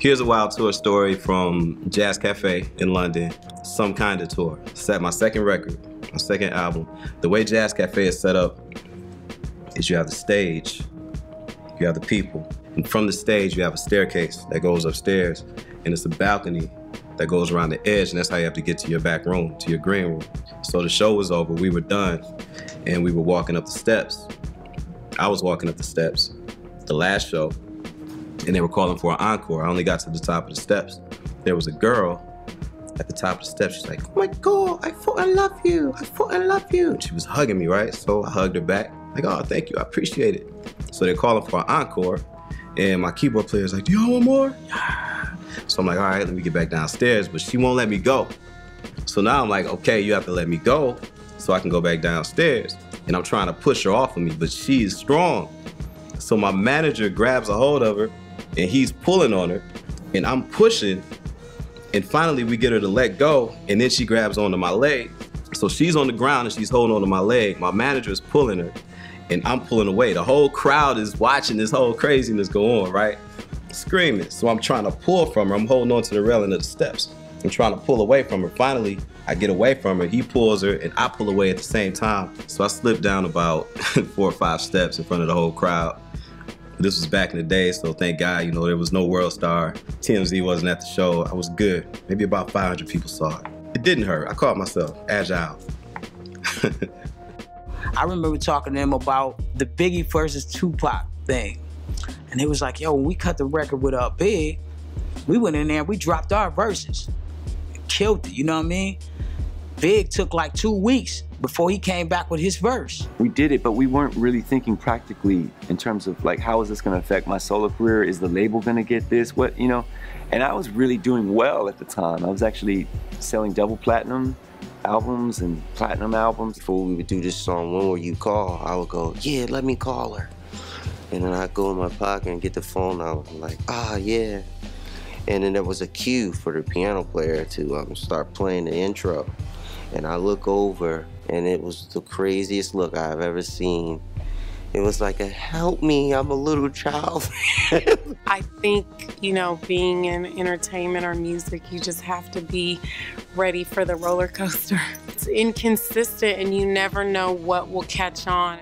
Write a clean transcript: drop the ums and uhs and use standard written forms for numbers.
Here's a wild tour story from Jazz Cafe in London, Some Kinda Tour. It's at my second record, my second album. The way Jazz Cafe is set up is you have the stage, you have the people, and from the stage you have a staircase that goes upstairs, and it's a balcony that goes around the edge, and that's how you have to get to your back room, to your green room. So the show was over, we were done, and we were walking up the steps. I was walking up the steps, the last show, and they were calling for an encore. I only got to the top of the steps. There was a girl at the top of the steps. She's like, "Oh my God, I love you. I love you." And she was hugging me, right? So I hugged her back. Like, "Oh, thank you, I appreciate it." So they're calling for an encore, and my keyboard player's like, "Do you want more?" Yeah. So I'm like, "All right, let me get back downstairs," but she won't let me go. So now I'm like, okay, you have to let me go so I can go back downstairs. And I'm trying to push her off of me, but she's strong. So my manager grabs a hold of her, and he's pulling on her, and I'm pushing, and finally we get her to let go, and then she grabs onto my leg. So she's on the ground and she's holding onto my leg. My manager is pulling her, and I'm pulling away. The whole crowd is watching this whole craziness go on, right? Screaming. So I'm trying to pull from her. I'm holding on to the railing of the steps. I'm trying to pull away from her. Finally, I get away from her. He pulls her, and I pull away at the same time. So I slipped down about 4 or 5 steps in front of the whole crowd. This was back in the day, so thank God, you know, there was no World Star. TMZ wasn't at the show. I was good. Maybe about 500 people saw it. It didn't hurt. I caught myself. Agile. I remember talking to him about the Biggie versus Tupac thing. And it was like, yo, when we cut the record with Big, we went in there and we dropped our verses. Killed it, you know what I mean? Big took like 2 weeks before he came back with his verse. We did it, but we weren't really thinking practically in terms of like, how is this gonna affect my solo career? Is the label gonna get this? What, you know? And I was really doing well at the time. I was actually selling double platinum albums and platinum albums. Before we would do this song, "When Will You Call?" I would go, "Yeah, let me call her." And then I'd go in my pocket and get the phone out. I'm like, "Ah, yeah." And then there was a cue for the piano player to start playing the intro. And I look over, and it was the craziest look I've ever seen. It was like a "help me, I'm a little child." I think, you know, being in entertainment or music, you just have to be ready for the roller coaster. It's inconsistent, and you never know what will catch on.